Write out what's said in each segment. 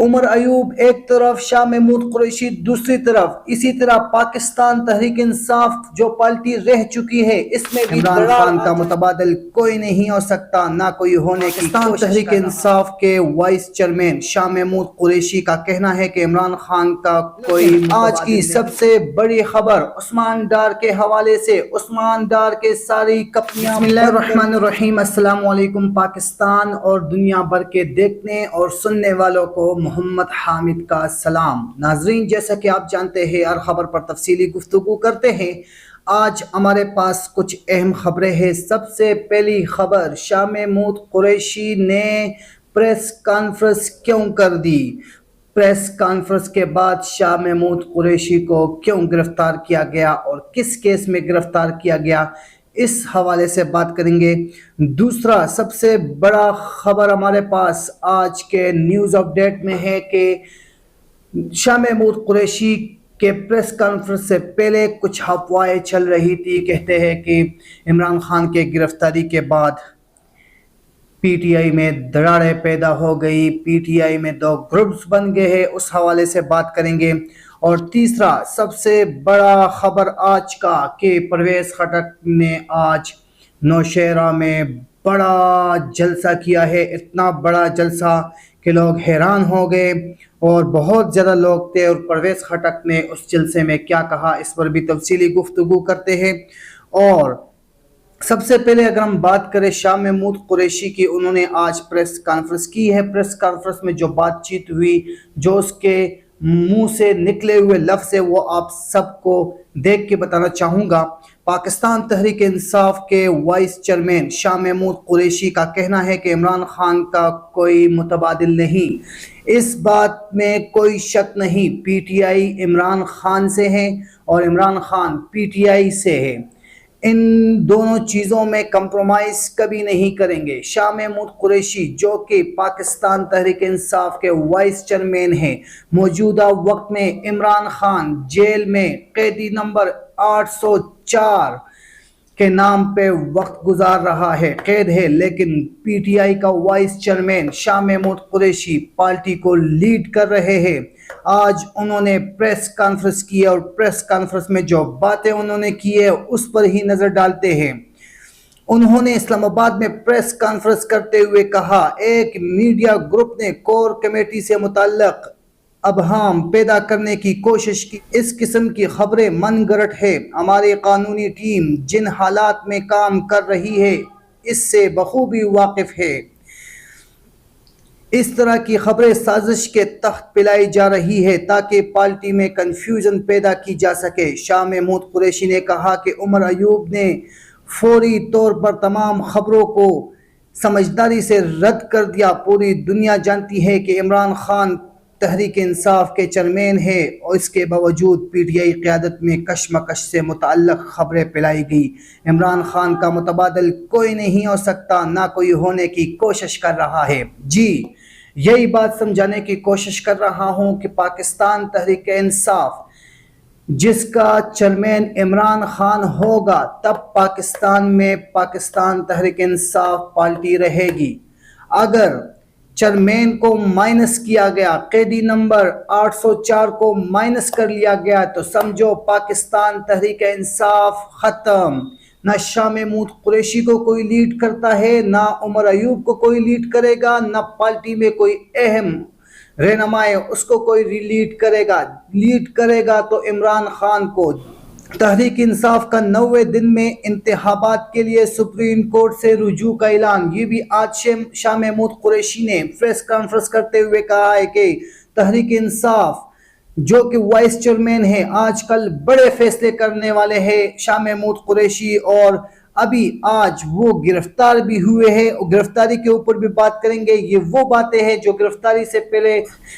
عمر ایوب ایک طرف، شاہ محمود قریشی دوسری طرف، اسی طرح پاکستان تحریک انصاف جو پارٹی رہ چکی ہے اس میں بھی عمران خان کا متبادل کوئی نہیں ہو سکتا، نہ کوئی ہونے کی پاکستان تحریک انصاف کے وائس چیئرمین شاہ محمود قریشی کا کہنا ہے کہ عمران خان کا کوئی آج کی سب سے بڑی خبر عثمان ڈار کے حوالے سے، عثمان ڈار کے ساری کمپنیاں بسم اللہ الرحمن الرحیم۔ السلام علیکم پاکستان اور دنیا بھر کے دیکھنے اور سننے والوں کو محمد حامد کا سلام۔ ناظرین، جیسا کہ آپ جانتے ہیں ہر خبر پر تفصیلی گفتگو کرتے ہیں، آج ہمارے پاس کچھ اہم خبریں ہیں۔ سب سے پہلی خبر، شاہ محمود قریشی نے پریس کانفرنس کیوں کر دی؟ پریس کانفرنس کے بعد شاہ محمود قریشی کو کیوں گرفتار کیا گیا اور کس کیس میں گرفتار کیا گیا، اس حوالے سے بات کریں گے۔ دوسرا سب سے بڑا خبر ہمارے پاس آج کے نیوز اپ ڈیٹ میں ہے کہ شاہ محمود قریشی کے پریس کانفرنس سے پہلے کچھ افواہیں چل رہی تھی، کہتے ہیں کہ عمران خان کے گرفتاری کے بعد پی ٹی آئی میں دراڑیں پیدا ہو گئی، پی ٹی آئی میں دو گروپس بن گئے ہیں، اس حوالے سے بات کریں گے۔ اور تیسرا سب سے بڑا خبر آج کا کہ پرویز خٹک نے آج نوشہرہ میں بڑا جلسہ کیا ہے، اتنا بڑا جلسہ کہ لوگ حیران ہو گئے اور بہت زیادہ لوگ تھے، اور پرویز خٹک نے اس جلسے میں کیا کہا اس پر بھی تفصیلی گفتگو کرتے ہیں۔ اور سب سے پہلے اگر ہم بات کریں شاہ محمود قریشی کی، انہوں نے آج پریس کانفرنس کی ہے۔ پریس کانفرنس میں جو بات چیت ہوئی، جو اس کے منہ سے نکلے ہوئے لفظ ہے، وہ آپ سب کو دیکھ کے بتانا چاہوں گا۔ پاکستان تحریک انصاف کے وائس چیئرمین شاہ محمود قریشی کا کہنا ہے کہ عمران خان کا کوئی متبادل نہیں، اس بات میں کوئی شک نہیں۔ P T I Imran Khan سے ہے اور Imran Khan P T I سے ہے، ان دونوں چیزوں میں کمپرومائز کبھی نہیں کریں گے۔ شاہ محمود قریشی جو کہ پاکستان تحریک انصاف کے وائس چیئرمین ہیں، موجودہ وقت میں عمران خان جیل میں قیدی نمبر 804 کے نام پہ وقت گزار رہا ہے، قید ہے، لیکن پی ٹی آئی کا vice chairman Shah Mahmood Qureshi party کو لیڈ کر رہے ہیں۔ آج انہوں نے پریس کانفرنس کی ہے اور پریس کانفرنس میں جو باتیں انہوں نے کی ہے اس پر ہی نظر ڈالتے ہیں۔ انہوں نے اسلام آباد میں پریس کانفرنس کرتے ہوئے کہا، ایک میڈیا گروپ نے کور کمیٹی سے متعلق ابہام پیدا کرنے کی کوشش کی، اس قسم کی خبریں من گھڑت ہے۔ ہماری قانونی ٹیم جن حالات میں کام کر رہی ہے اس سے بخوبی واقف ہے۔ اس طرح کی خبریں سازش کے تحت پھیلائی جا رہی ہے تاکہ پارٹی میں کنفیوژن پیدا کی جا سکے۔ شاہ محمود قریشی نے کہا کہ عمر ایوب نے فوری طور پر تمام خبروں کو سمجھداری سے رد کر دیا۔ پوری دنیا جانتی ہے کہ عمران خان تحریک انصاف کے چیئرمین ہے اور اس کے باوجود پی ٹی آئی قیادت میں کشمکش سے متعلق خبریں پھیلائی گئی۔ عمران خان کا متبادل کوئی نہیں ہو سکتا، نہ کوئی ہونے کی کوشش کر رہا ہے۔ جی، یہی بات سمجھانے کی کوشش کر رہا ہوں کہ پاکستان تحریک انصاف جس کا چیئرمین عمران خان ہوگا، تب پاکستان میں پاکستان تحریک انصاف پارٹی رہے گی۔ اگر چیئرمین کو مائنس کیا گیا، قیدی نمبر 804 کو مائنس کر لیا گیا، تو سمجھو پاکستان تحریک انصاف ختم۔ نہ شاہ محمود قریشی کو کوئی لیڈ کرتا ہے، نہ عمر ایوب کو کوئی لیڈ کرے گا، نہ پارٹی میں کوئی اہم رہنما ہے اس کو کوئی لیڈ کرے گا تو عمران خان کو۔ تحریک انصاف کا 90 دن میں انتخابات کے لیے سپریم کورٹ سے رجوع کا اعلان، یہ بھی آج شاہ محمود قریشی نے پریس کانفرنس کرتے ہوئے کہا ہے کہ تحریک انصاف جو کہ وائس چیئرمین ہے، آج کل بڑے فیصلے کرنے والے ہیں شاہ محمود قریشی، اور ابھی آج وہ گرفتار بھی ہوئے ہیں، اور گرفتاری کے اوپر بھی بات کریں گے۔ یہ وہ باتیں ہیں جو گرفتاری سے پہلے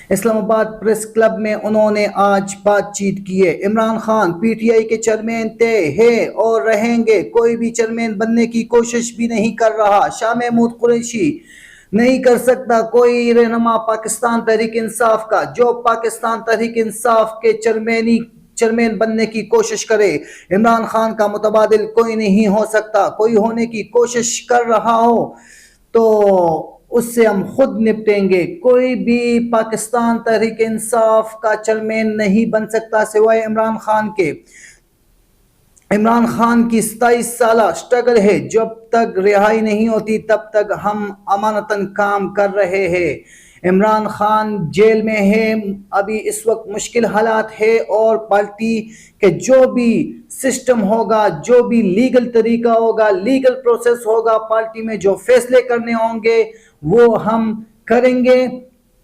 اسلام آباد پریس کلب میں انہوں نے آج بات چیت کی ہے۔ Imran Khan P T I کے چیئرمین تھے، ہیں اور رہیں گے، کوئی بھی چیئرمین بننے کی کوشش بھی نہیں کر رہا۔ شاہ محمود قریشی نہیں کر سکتا کوئی رہنما پاکستان تحریک انصاف کا جو پاکستان تحریک انصاف کے چیئرمین بننے کی کوشش کرے۔ عمران خان کا متبادل کوئی نہیں ہو سکتا، کوئی ہونے کی کوشش کر رہا ہو تو اس سے ہم خود نپٹیں گے. کوئی بھی پاکستان تحریک انصاف کا چیئرمین نہیں بن سکتا سوائے عمران خان کے. عمران خان کی 27 سالہ سٹرگل ہے. جب تک رہائی نہیں ہوتی تب تک ہم امانتاً کام کر رہے ہیں. عمران خان جیل میں ہے. ابھی اس وقت مشکل حالات ہے اور پارٹی کے جو بھی سسٹم ہوگا, جو بھی لیگل طریقہ ہوگا, لیگل پروسیس ہوگا, پارٹی میں جو فیصلے کرنے ہوں گے وہ ہم کریں گے,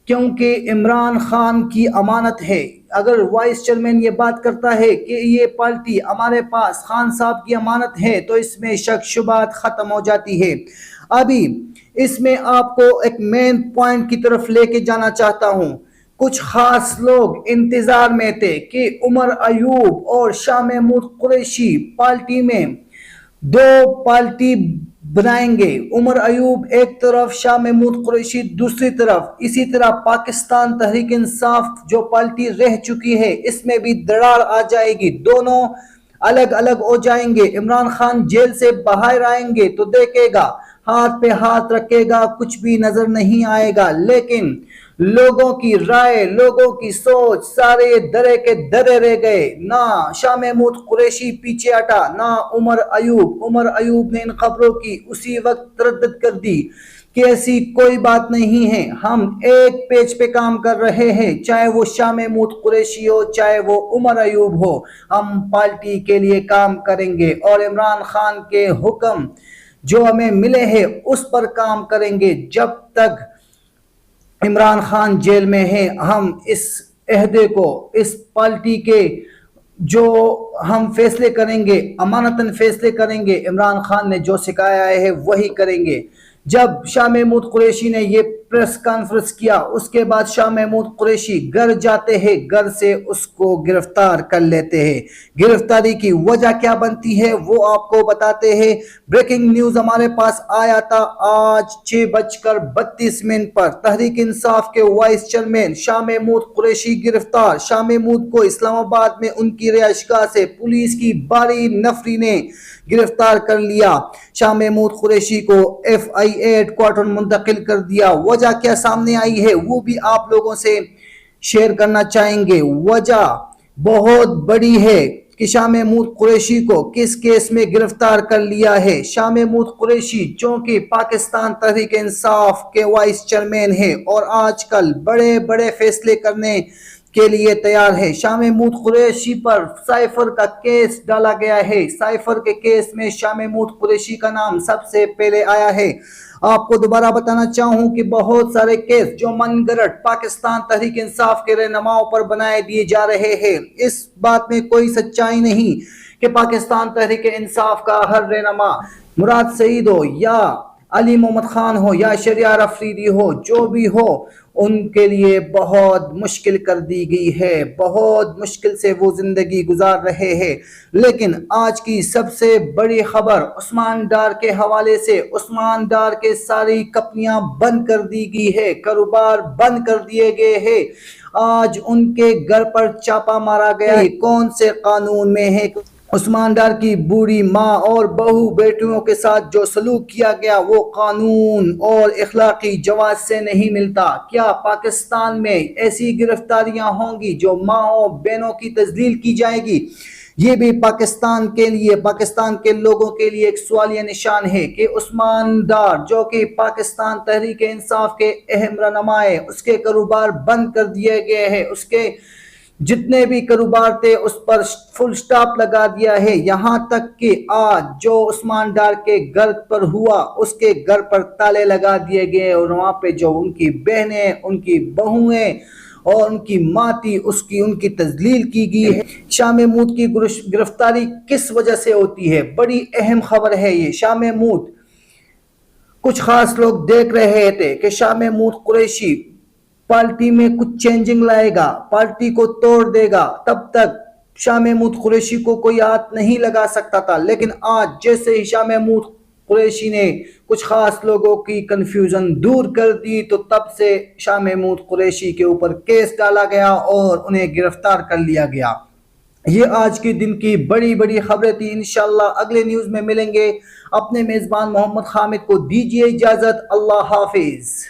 کیونکہ عمران خان کی امانت ہے. اگر وائس چیئرمین یہ بات کرتا ہے کہ یہ پارٹی ہمارے پاس خان صاحب کی امانت ہے تو اس میں شک شبہات ختم ہو جاتی ہے. ابھی اس میں آپ کو ایک مین پوائنٹ کی طرف لے کے جانا چاہتا ہوں. کچھ خاص لوگ انتظار میں تھے کہ عمر ایوب اور شاہ محمود قریشی پارٹی میں دو پارٹی بنائیں گے. عمر ایوب ایک طرف, شاہ محمود قریشی دوسری طرف. اسی طرح پاکستان تحریک انصاف جو پارٹی رہ چکی ہے اس میں بھی دراڑ آ جائے گی. دونوں الگ الگ ہو جائیں گے. عمران خان جیل سے باہر آئیں گے تو دیکھے گا, ہاتھ پہ ہاتھ رکھے گا, کچھ بھی نظر نہیں آئے گا. لیکن لوگوں کی رائے, لوگوں کی سوچ سارے درے کے درے رہ گئے. نہ شاہ محمود قریشی پیچھے ہٹا, نہ عمر ایوب. عمر ایوب نے ان خبروں کی اسی وقت تردد کر دی کہ ایسی کوئی بات نہیں ہے, ہم ایک پیج پہ کام کر رہے ہیں, چاہے وہ شاہ محمود قریشی ہو چاہے وہ عمر ایوب ہو, ہم پارٹی کے لیے کام کریں گے اور عمران خان کے حکم جو ہمیں ملے ہیں اس پر کام کریں گے. جب تک عمران خان جیل میں ہے ہم اس عہدے کو, اس پارٹی کے جو ہم فیصلے کریں گے امانتاً فیصلے کریں گے. عمران خان نے جو سکھایا ہے وہی کریں گے. جب شاہ محمود قریشی نے یہ پریس کانفرنس کیا اس کے بعد شاہ محمود قریشی گھر جاتے ہیں, گھر سے اس کو گرفتار کر لیتے ہیں. گرفتاری کی وجہ کیا بنتی ہے وہ آپ کو بتاتے ہیں. بریکنگ نیوز ہمارے پاس آیا تھا آج 6:32 پر. تحریک انصاف کے وائس چیئرمین شاہ محمود قریشی گرفتار. شاہ محمود کو اسلام آباد میں ان کی رہائش گاہ سے پولیس کی بھاری نفری نے گرفتار کر لیا. شاہ محمود قریشی کو FIA ہیڈ کوارٹر منتقل کر دیا. وجہ کیا سامنے آئی ہے وہ بھی آپ لوگوں سے شیئر کرنا چاہیں گے. وجہ بہت بڑی ہے کہ شاہ محمود قریشی کو کس کیس میں گرفتار کر لیا ہے. شاہ محمود قریشی چونکہ پاکستان تحریک انصاف کے وائس چیئرمین ہے اور آج کل بڑے بڑے فیصلے کرنے کے لیے تیار ہے. شاہ محمود قریشی پر سائفر کا کیس ڈالا گیا ہے. سائفر کے کیس میں شاہ محمود قریشی کا نام سب سے پہلے آیا ہے. آپ کو دوبارہ بتانا چاہوں کہ بہت سارے کیس جو من گھڑت پاکستان تحریک انصاف کے رہنماؤں پر بنائے دیے جا رہے ہیں. اس بات میں کوئی سچائی نہیں کہ پاکستان تحریک انصاف کا ہر رہنما مراد سعید ہو یا علی محمد خان ہو یا شہریار افریدی ہو, جو بھی ہو, ان کے لیے بہت مشکل کر دی گئی ہے. بہت مشکل سے وہ زندگی گزار رہے ہیں. لیکن آج کی سب سے بڑی خبر عثمان ڈار کے حوالے سے. عثمان ڈار کے ساری کمپنیاں بند کر دی گئی ہے, کاروبار بند کر دیے گئے ہیں. آج ان کے گھر پر چھاپا مارا گیا. کون سے قانون میں ہے؟ عثمان ڈار کی بوڑھی ماں اور بہو بیٹیوں کے ساتھ جو سلوک کیا گیا وہ قانون اور اخلاقی جواز سے نہیں ملتا. کیا پاکستان میں ایسی گرفتاریاں ہوں گی جو ماں بہنوں کی تذلیل کی جائے گی؟ یہ بھی پاکستان کے لیے, پاکستان کے لوگوں کے لیے ایک سوالیہ نشان ہے کہ عثمان ڈار جو کہ پاکستان تحریک انصاف کے اہم رہنما ہے, اس کے کاروبار بند کر دیے گئے ہیں. اس کے جتنے بھی کاروبار تھے اس پر فل سٹاپ لگا دیا ہے. یہاں تک کہ آج جو عثمان ڈار کے گھر پر ہوا اس کے گھر پر تالے لگا دیے گئے اور وہاں پہ جو ان کی بہنیں, ان کی بہویں اور ان کی ماں تھی ان کی تذلیل کی گئی ہے. شاہ محمود کی گرفتاری کس وجہ سے ہوتی ہے؟ بڑی اہم خبر ہے یہ. شاہ محمود, کچھ خاص لوگ دیکھ رہے تھے کہ شاہ محمود قریشی پارٹی میں کچھ چینجنگ لائے گا, پارٹی کو توڑ دے گا. تب تک شاہ محمود قریشی کو کوئی ہاتھ نہیں لگا سکتا تھا. لیکن آج جیسے ہی شاہ محمود قریشی نے کچھ خاص لوگوں کی کنفیوژن دور کر دی تو تب سے شاہ محمود قریشی کے اوپر کیس ڈالا گیا اور انہیں گرفتار کر لیا گیا. یہ آج کے دن کی بڑی بڑی خبریں تھی. انشاءاللہ اگلے نیوز میں ملیں گے. اپنے میزبان محمد حامد کو دیجیے اجازت. اللہ حافظ.